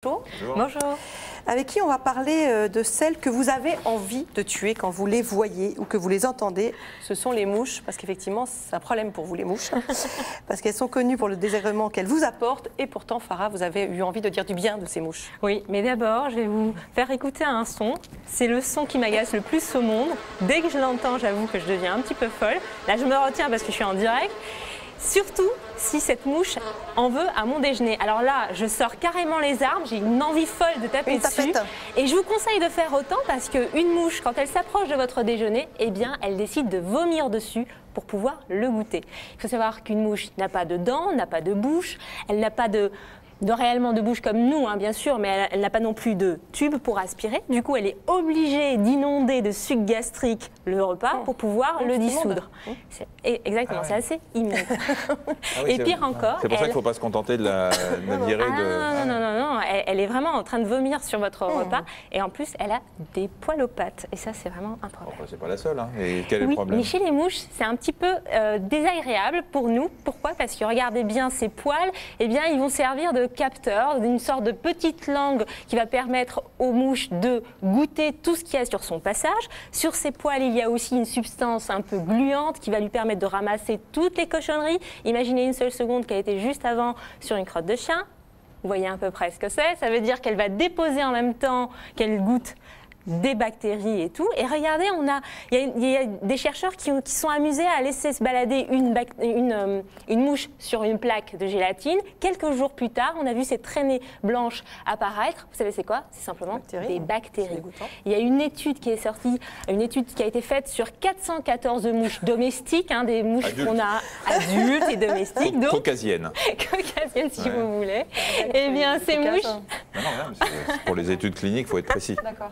Bonjour. Bonjour. Avec qui on va parler de celles que vous avez envie de tuer quand vous les voyez ou que vous les entendez. Ce sont les mouches, parce qu'effectivement, c'est un problème pour vous, les mouches. Parce qu'elles sont connues pour le désagrément qu'elles vous apportent. Et pourtant, Farah, vous avez eu envie de dire du bien de ces mouches. Oui, mais d'abord, je vais vous faire écouter un son. C'est le son qui m'agace le plus au monde. Dès que je l'entends, j'avoue que je deviens un petit peu folle. Là, je me retiens parce que je suis en direct. Surtout si cette mouche en veut à mon déjeuner. Alors là, je sors carrément les armes, j'ai une envie folle de taper dessus. Et je vous conseille de faire autant parce qu'une mouche, quand elle s'approche de votre déjeuner, eh bien, elle décide de vomir dessus pour pouvoir le goûter. Il faut savoir qu'une mouche n'a pas de dents, n'a pas de bouche, elle n'a pas réellement de bouche comme nous, hein, bien sûr, mais elle n'a pas non plus de tube pour aspirer. Du coup, elle est obligée d'inonder de suc gastrique le repas pour pouvoir le dissoudre. Exactement, c'est assez immonde. Et pire encore... C'est pour ça qu'il ne faut pas se contenter de la virer de... Non, elle est vraiment en train de vomir sur votre repas. Et en plus, elle a des poils aux pattes. Et ça, c'est vraiment un problème. Enfin, c'est pas la seule. Hein. Et quel est le problème? Mais chez les mouches, c'est un petit peu désagréable pour nous. Pourquoi? Parce que regardez bien ces poils, eh bien, ils vont servir de capteur, d'une sorte de petite langue qui va permettre aux mouches de goûter tout ce qu'il y a sur son passage. Sur ses poils, il y a aussi une substance un peu gluante qui va lui permettre de ramasser toutes les cochonneries. Imaginez une seule seconde qu'elle était juste avant sur une crotte de chien. Vous voyez à peu près ce que c'est. Ça veut dire qu'elle va déposer en même temps qu'elle goûte des bactéries et tout. Et regardez, il y a des chercheurs qui sont amusés à laisser se balader une mouche sur une plaque de gélatine. Quelques jours plus tard, on a vu ces traînées blanches apparaître. Vous savez c'est quoi? C'est simplement des bactéries. Il y a une étude qui est sortie, une étude qui a été faite sur 414 mouches domestiques, hein, des mouches qu'on a adultes et domestiques. Caucasiennes. Caucasiennes si vous voulez. Eh bien, ces mouches... Non, pour les études cliniques, il faut être précis. D'accord.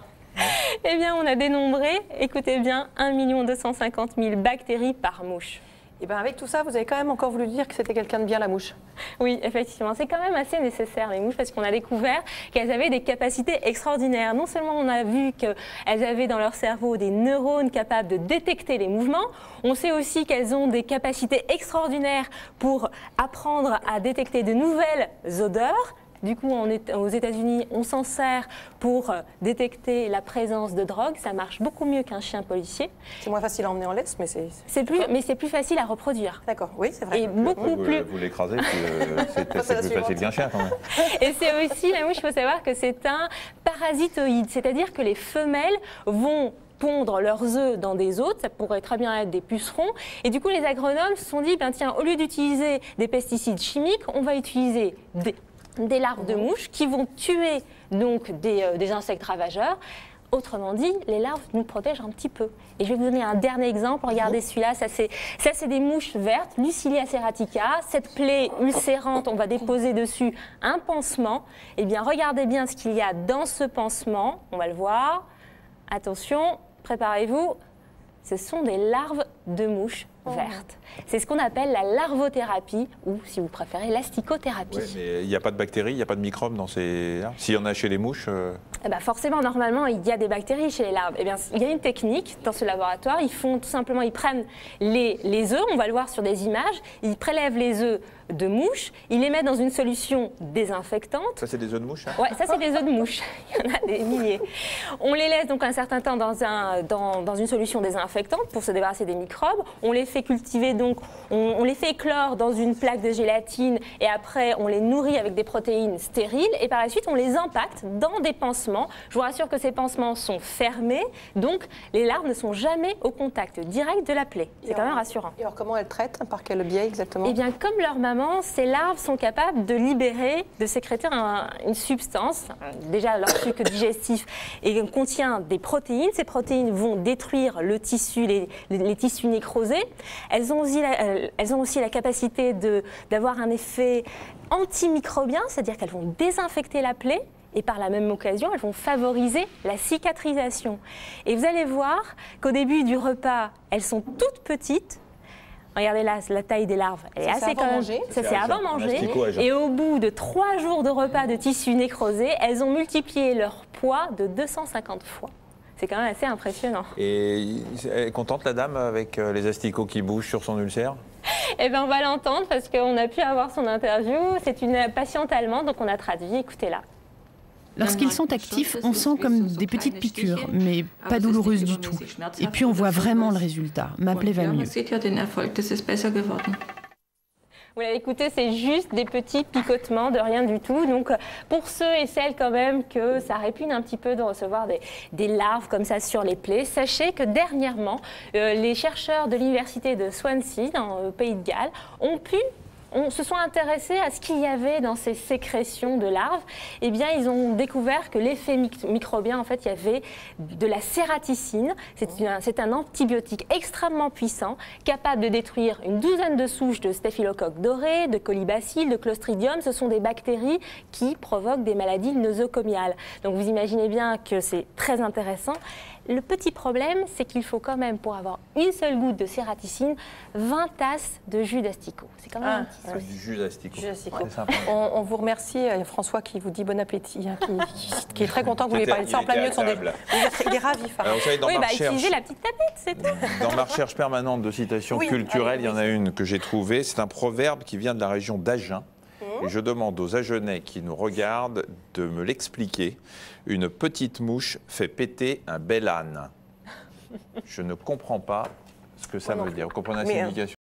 Eh bien, on a dénombré, écoutez bien, 1 250 000 bactéries par mouche. Et bien avec tout ça, vous avez quand même encore voulu dire que c'était quelqu'un de bien, la mouche. Oui, effectivement, c'est quand même assez nécessaire, les mouches, parce qu'on a découvert qu'elles avaient des capacités extraordinaires. Non seulement on a vu qu'elles avaient dans leur cerveau des neurones capables de détecter les mouvements, on sait aussi qu'elles ont des capacités extraordinaires pour apprendre à détecter de nouvelles odeurs. Du coup, aux États-Unis, on s'en sert pour détecter la présence de drogue. Ça marche beaucoup mieux qu'un chien policier. C'est moins facile à emmener en laisse, mais c'est... c'est plus facile à reproduire. D'accord, oui, c'est vrai. Et beaucoup plus... Vous l'écrasez, c'est plus facile qu'un chien quand même. Et c'est aussi, la mouche, il faut savoir que c'est un parasitoïde. C'est-à-dire que les femelles vont pondre leurs œufs dans des hôtes, ça pourrait très bien être des pucerons. Et du coup, les agronomes se sont dit, ben, tiens, au lieu d'utiliser des pesticides chimiques, on va utiliser des larves de mouches qui vont tuer donc des insectes ravageurs. Autrement dit, les larves nous protègent un petit peu. Et je vais vous donner un dernier exemple. Regardez celui-là, ça c'est des mouches vertes, Lucilia serratica. Cette plaie ulcérante, on va déposer dessus un pansement. Eh bien, regardez bien ce qu'il y a dans ce pansement. On va le voir. Attention, préparez-vous. Ce sont des larves de mouches vertes. C'est ce qu'on appelle la larvothérapie ou, si vous préférez, l'asticothérapie. Oui, mais il n'y a pas de bactéries, il n'y a pas de microbes dans ces... S'il y en a chez les mouches... Eh ben forcément, normalement, il y a des bactéries chez les larves. Eh bien, il y a une technique dans ce laboratoire. Ils prennent les œufs, on va le voir sur des images, ils prélèvent les œufs de mouches, ils les mettent dans une solution désinfectante. Ça, c'est des œufs de mouche, hein? Ouais, ça, c'est des œufs de mouche. Il y en a des milliers. On les laisse donc un certain temps dans une solution désinfectante pour se débarrasser des microbes. On les fait cultiver, donc on les fait éclore dans une plaque de gélatine et après, on les nourrit avec des protéines stériles et par la suite, on les impacte dans des pansements. Je vous rassure que ces pansements sont fermés, donc les larves ne sont jamais au contact direct de la plaie. C'est quand même rassurant. Et alors, comment elles traitent? Par quel biais exactement? Eh bien, comme leur maman, ces larves sont capables de libérer, de sécréter une substance. Déjà, leur sucre digestif contient des protéines. Ces protéines vont détruire le tissu, les tissus nécrosés. Elles ont aussi la capacité d'avoir un effet antimicrobien, c'est-à-dire qu'elles vont désinfecter la plaie. Et par la même occasion, elles vont favoriser la cicatrisation. Et vous allez voir qu'au début du repas, elles sont toutes petites. Regardez là, la taille des larves, elle est assez quand même... Ça, c'est avant manger. Et au bout de 3 jours de repas de tissu nécrosé, elles ont multiplié leur poids de 250 fois. C'est quand même assez impressionnant. Et elle est contente, la dame, avec les asticots qui bougent sur son ulcère? Eh bien, on va l'entendre parce qu'on a pu avoir son interview. C'est une patiente allemande, donc on a traduit. Écoutez-la. Lorsqu'ils sont actifs, on sent comme des petites piqûres, mais pas douloureuses du tout. Et puis on voit vraiment le résultat. Ma plaie va mieux. Vous l'avez écouté, c'est juste des petits picotements de rien du tout. Donc, pour ceux et celles quand même que ça répugne un petit peu de recevoir des larves comme ça sur les plaies, sachez que dernièrement, les chercheurs de l'université de Swansea, dans le Pays de Galles, se sont intéressés à ce qu'il y avait dans ces sécrétions de larves. Eh bien, ils ont découvert que l'effet microbien, en fait, il y avait de la cératicine. C'est un antibiotique extrêmement puissant, capable de détruire une douzaine de souches de staphylocoque doré, de colibacilles, de clostridium. Ce sont des bactéries qui provoquent des maladies nosocomiales. Donc, vous imaginez bien que c'est très intéressant. Le petit problème, c'est qu'il faut quand même, pour avoir une seule goutte de cératicine, 20 tasses de jus d'asticot. C'est quand même un petit souci. Du jus d'asticot. Ouais. On vous remercie, François, qui vous dit bon appétit, qui est très content que vous ayez parlé de ça en plein milieu de son débat. Il est ravi. Alors, vous savez, dans ma recherche, utilisez la petite tablette, c'est tout. Dans ma recherche permanente de citations culturelles, il y en a une que j'ai trouvée. C'est un proverbe qui vient de la région d'Agen. Et je demande aux Agenais qui nous regardent de me l'expliquer. Une petite mouche fait péter un bel âne. Je ne comprends pas ce que ça veut dire. Vous comprenez la signification ?